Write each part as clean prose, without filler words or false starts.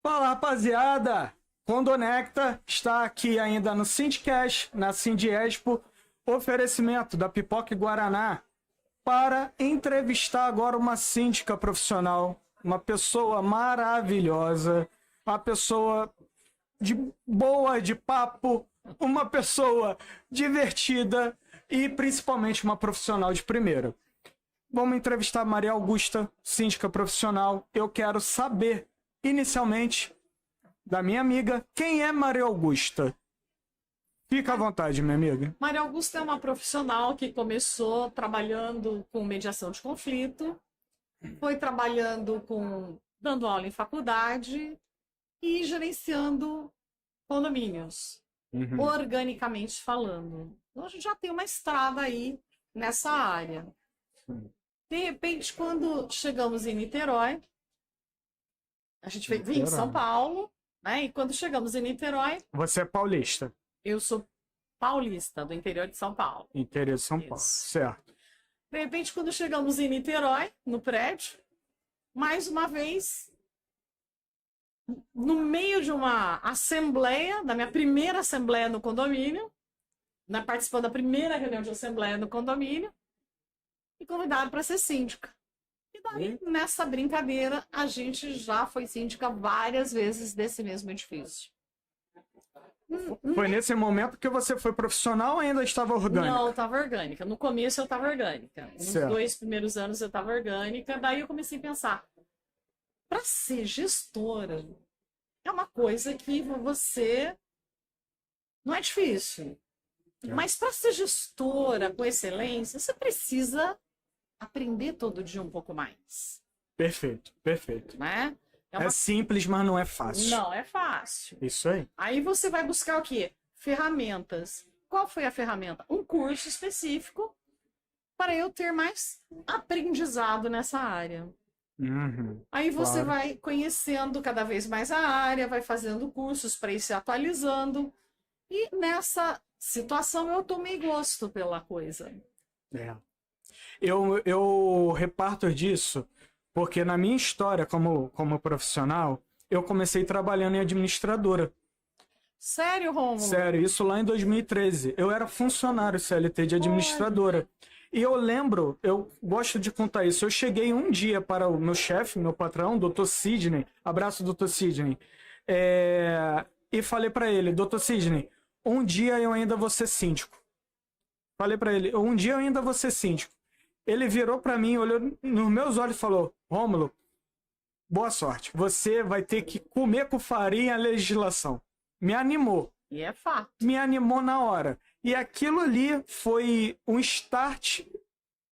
Fala, rapaziada! Condonecta está aqui ainda no Sindicast, na Sindiespo, oferecimento da Pipoca e Guaraná, para entrevistar agora uma síndica profissional, uma pessoa maravilhosa, uma pessoa de boa, de papo, uma pessoa divertida e principalmente uma profissional de primeira. Vamos entrevistar a Maria Augusta, síndica profissional. Eu quero saber, inicialmente, da minha amiga, quem é Maria Augusta? Fica à vontade, minha amiga. Maria Augusta é uma profissional que começou trabalhando com mediação de conflito, foi trabalhando dando aula em faculdade e gerenciando condomínios, organicamente falando. Então a gente já tem uma estrada aí nessa área. De repente, quando chegamos em Niterói, a gente veio de São Paulo, né? E quando chegamos em Niterói... Você é paulista? Eu sou paulista, do interior de São Paulo. Interior de São Paulo, certo. De repente, quando chegamos em Niterói, no prédio, mais uma vez, no meio de uma assembleia, da minha primeira assembleia no condomínio, participando da primeira reunião de assembleia no condomínio, e convidaram para ser síndica. E daí, nessa brincadeira, a gente já foi síndica várias vezes desse mesmo edifício. Foi nesse momento que você foi profissional ou ainda estava orgânica? Não, eu estava orgânica. No começo eu estava orgânica. Nos Certo. 2 primeiros anos eu estava orgânica. Daí eu comecei a pensar, para ser gestora, é uma coisa que você... Não é difícil. Mas para ser gestora com excelência, você precisa aprender todo dia um pouco mais. Perfeito, perfeito. Né? É simples, mas não é fácil. Não é fácil. Isso aí. Aí você vai buscar o quê? Ferramentas. Qual foi a ferramenta? Um curso específico para eu ter mais aprendizado nessa área. Aí você vai conhecendo cada vez mais a área, vai fazendo cursos para ir se atualizando. E nessa situação eu tomei gosto pela coisa. É. Eu reparto disso porque na minha história como profissional, eu comecei trabalhando em administradora. Sério, Rômulo? Sério, isso lá em 2013. Eu era funcionário CLT de administradora. E eu lembro, eu gosto de contar isso, eu cheguei um dia para o meu chefe, meu patrão, Dr. Sidney, abraço Dr. Sidney, e falei para ele, Dr. Sidney, um dia eu ainda vou ser síndico. Falei para ele, um dia eu ainda vou ser síndico. Ele virou para mim, olhou nos meus olhos e falou, Rômulo, boa sorte, você vai ter que comer com farinha a legislação. Me animou. E é fato. Me animou na hora. E aquilo ali foi um start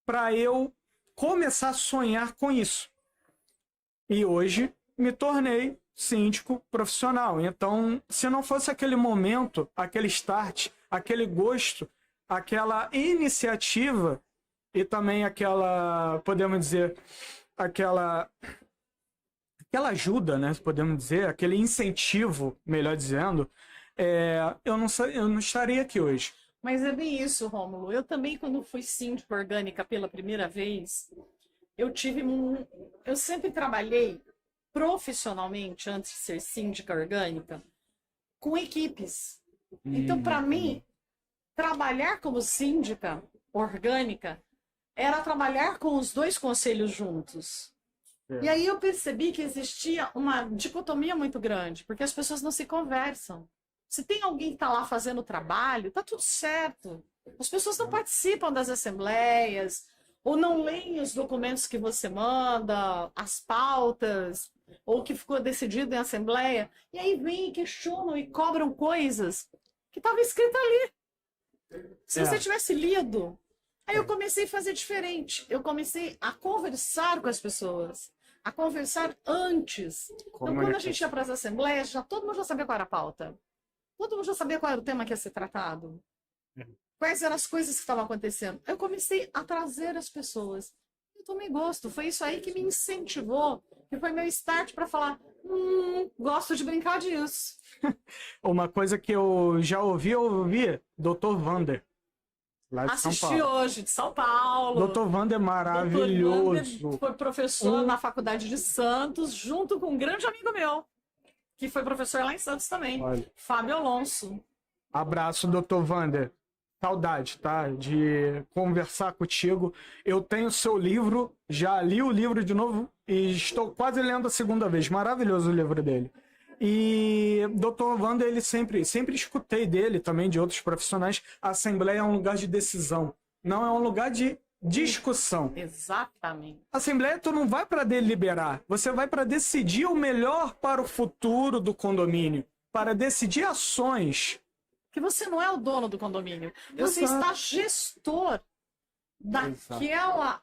para eu começar a sonhar com isso. E hoje me tornei síndico profissional. Então, se não fosse aquele momento, aquele start, aquele gosto, aquela iniciativa e também aquela, podemos dizer, aquela ajuda, né, podemos dizer, aquele incentivo, melhor dizendo, eu não estaria aqui hoje. Mas é bem isso, Rômulo. Eu também, quando fui síndica orgânica pela primeira vez, eu sempre trabalhei profissionalmente, antes de ser síndica orgânica, com equipes. Então, para mim, trabalhar como síndica orgânica era trabalhar com os 2 conselhos juntos. E aí eu percebi que existia uma dicotomia muito grande, porque as pessoas não se conversam. Se tem alguém que está lá fazendo o trabalho, está tudo certo. As pessoas não participam das assembleias, ou não leem os documentos que você manda, as pautas, ou o que ficou decidido em assembleia. E aí vêm e questionam e cobram coisas que estavam escritas ali. Se você tivesse lido... Aí eu comecei a fazer diferente. Eu comecei a conversar com as pessoas, a conversar antes. Então, quando a gente ia para as assembleias, todo mundo já sabia qual era a pauta. Todo mundo já sabia qual era o tema que ia ser tratado. Quais eram as coisas que estavam acontecendo. Eu comecei a trazer as pessoas. Eu tomei gosto. Foi isso aí que me incentivou, que foi meu start para falar, gosto de brincar disso. Uma coisa que eu já ouvi, Dr. Vander. Lá de Assisti São Paulo. hoje de São Paulo. Dr. Vander é maravilhoso. Dr. Vander foi professor na faculdade de Santos, junto com um grande amigo meu. que foi professor lá em Santos também. Olha. Fábio Alonso. Abraço, doutor Wander. Saudade, tá? De conversar contigo. Eu tenho seu livro, já li o livro de novo e estou quase lendo a segunda vez. Maravilhoso o livro dele. E doutor Wander, ele sempre escutei dele, também de outros profissionais, a Assembleia é um lugar de decisão, não é um lugar de discussão. Exatamente. Assembleia, tu não vai para deliberar, você vai para decidir o melhor para o futuro do condomínio, para decidir ações. Que você não é o dono do condomínio, você está gestor daquela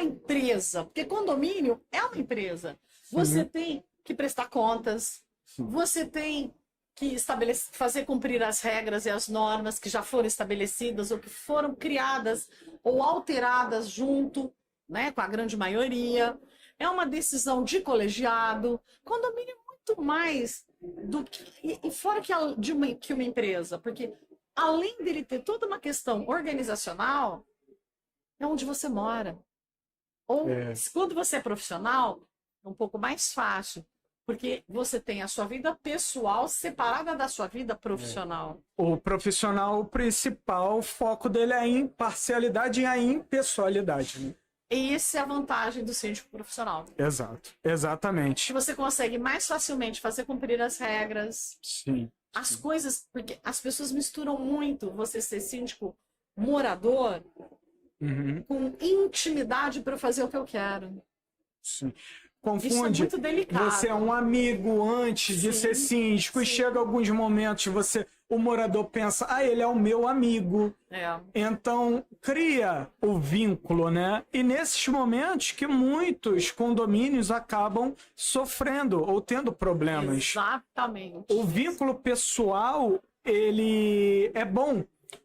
empresa, porque condomínio é uma empresa. Você tem que prestar contas, você tem que fazer cumprir as regras e as normas que já foram estabelecidas ou que foram criadas ou alteradas junto, né, com a grande maioria. É uma decisão de colegiado. Condomínio é muito mais do que... E fora que uma empresa, porque além dele ter toda uma questão organizacional, é onde você mora. Ou quando você é profissional, é um pouco mais fácil. Porque você tem a sua vida pessoal separada da sua vida profissional. O profissional principal, o foco dele é a imparcialidade e a impessoalidade, né? E essa é a vantagem do síndico profissional. Exato, exatamente. Que você consegue mais facilmente fazer cumprir as regras. Sim. As coisas, porque as pessoas misturam muito você ser síndico morador com intimidade para fazer o que eu quero. Sim. Isso é Confunde, muito delicado. você é um amigo antes de ser síndico, e chega alguns momentos, o morador pensa, ele é o meu amigo. Então, cria o vínculo, né? E nesses momentos que muitos condomínios acabam sofrendo ou tendo problemas. Exatamente. O vínculo pessoal, ele é bom,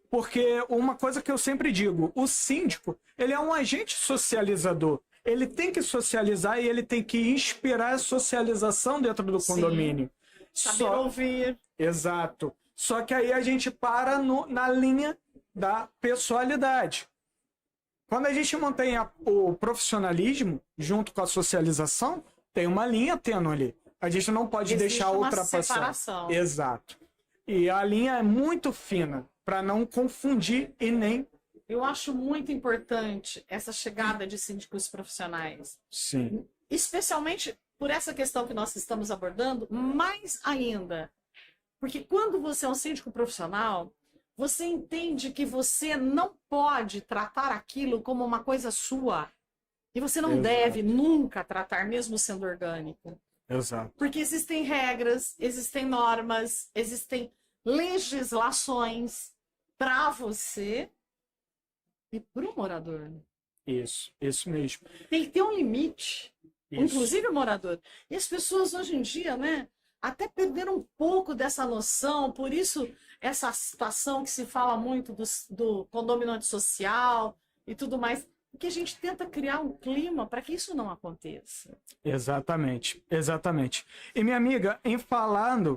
porque uma coisa que eu sempre digo, o síndico, ele é um agente socializador. Ele tem que socializar e ele tem que inspirar a socialização dentro do condomínio. Saber ouvir. Exato. Só que aí a gente para na linha da pessoalidade. Quando a gente mantém o profissionalismo junto com a socialização, tem uma linha tênue ali. A gente não pode deixar ultrapassar. Separação. Exato. E a linha é muito fina para não confundir e nem... Eu acho muito importante essa chegada de síndicos profissionais. Sim. Especialmente por essa questão que nós estamos abordando, mais ainda. Porque quando você é um síndico profissional, você entende que você não pode tratar aquilo como uma coisa sua. E você não deve nunca tratar, mesmo sendo orgânico. Exato. Porque existem regras, existem normas, existem legislações para você e para o morador. Isso mesmo. Tem que ter um limite, inclusive o morador. E as pessoas hoje em dia, né, até perderam um pouco dessa noção, por isso essa situação que se fala muito do condomínio antissocial e tudo mais, porque a gente tenta criar um clima para que isso não aconteça. Exatamente. E minha amiga,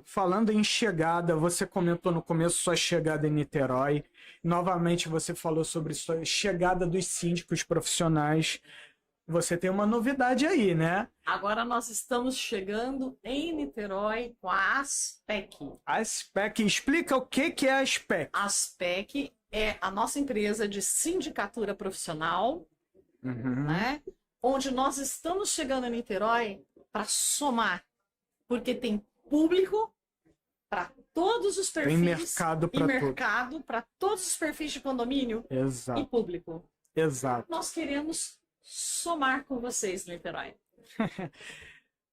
falando em chegada, você comentou no começo sua chegada em Niterói. Novamente você falou sobre sua chegada dos síndicos profissionais. Você tem uma novidade aí, né? Agora nós estamos chegando em Niterói com a ASPEC. ASPEC, explica o que é a ASPEC. A ASPEC é a nossa empresa de sindicatura profissional, né? Onde nós estamos chegando em Niterói para somar, porque tem público para todos os perfis. Tem mercado para todos os perfis de condomínio. Exato. E público. Exato. Nós queremos somar com vocês, Niterói.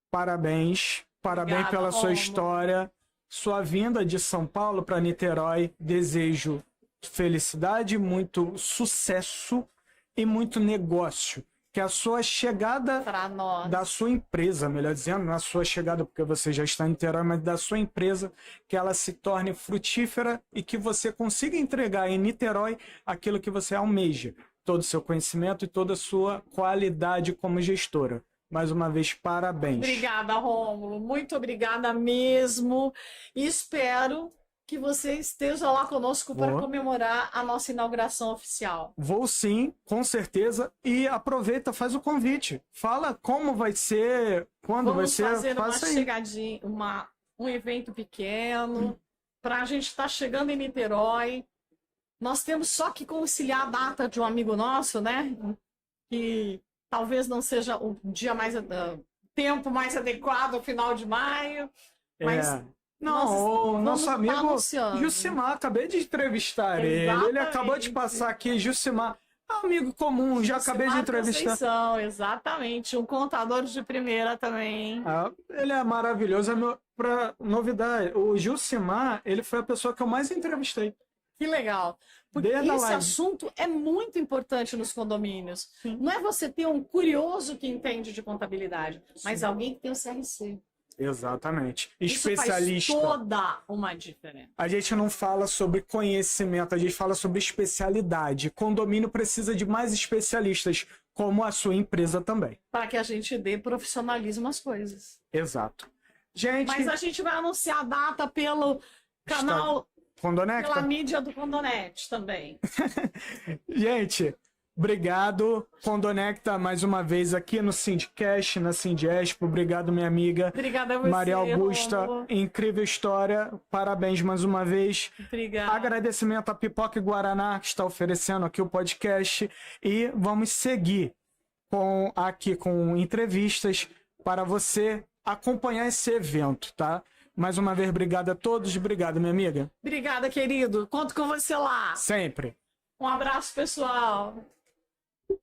Parabéns Obrigada, pela sua Romo. história, sua vinda de São Paulo para Niterói. Desejo felicidade, muito sucesso e muito negócio. Que a sua chegada da sua empresa, melhor dizendo, não a sua chegada porque você já está em Niterói, mas da sua empresa, que ela se torne frutífera e que você consiga entregar em Niterói aquilo que você almeja, todo o seu conhecimento e toda a sua qualidade como gestora. Mais uma vez, parabéns. Obrigada, Rômulo. Muito obrigada mesmo. E espero que você esteja lá conosco para Vou. comemorar a nossa inauguração oficial. Vou sim, com certeza. E aproveita, faz o convite. Fala como vai ser, quando vai Vamos ser. fazer uma Faça aí. chegadinha, um evento pequeno, para a gente estar chegando em Niterói. Nós temos só que conciliar a data de um amigo nosso, né? Que talvez não seja o dia mais, tempo mais adequado, final de maio. Mas Não, o nosso vamos tá amigo anunciando. Jucimar, acabei de entrevistar ele. Ele acabou de Exatamente. passar aqui, Jucimar. Amigo comum, já acabei de Jucimar entrevistar. Conceição, exatamente. Um contador de primeira também. Ele é maravilhoso. Pra novidade, o Jucimar, ele foi a pessoa que eu mais entrevistei. Que legal. Porque Desde a esse live. assunto é muito importante nos condomínios. Não é você ter um curioso que entende de contabilidade, mas alguém que tem o CRC. Exatamente. Isso Especialista. faz toda uma diferença. A gente não fala sobre conhecimento, a gente fala sobre especialidade. Condomínio precisa de mais especialistas, como a sua empresa também. Para que a gente dê profissionalismo às coisas. Exato. Gente, Mas a gente vai anunciar a data pelo canal, Condonecta? pela mídia do Condonete também. Gente, obrigado. Condonecta mais uma vez aqui no Sindicast, na Sindiespo. Obrigado, minha amiga. Obrigada a você, Maria Augusta, Rômulo. incrível história. Parabéns mais uma vez. Obrigada. Agradecimento à Pipoca e Guaraná, que está oferecendo aqui o podcast. E vamos seguir aqui com entrevistas para você acompanhar esse evento, tá? Mais uma vez, obrigado a todos. Obrigado, minha amiga. Obrigada, querido. Conto com você lá. Sempre. Um abraço, pessoal.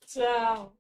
Tchau.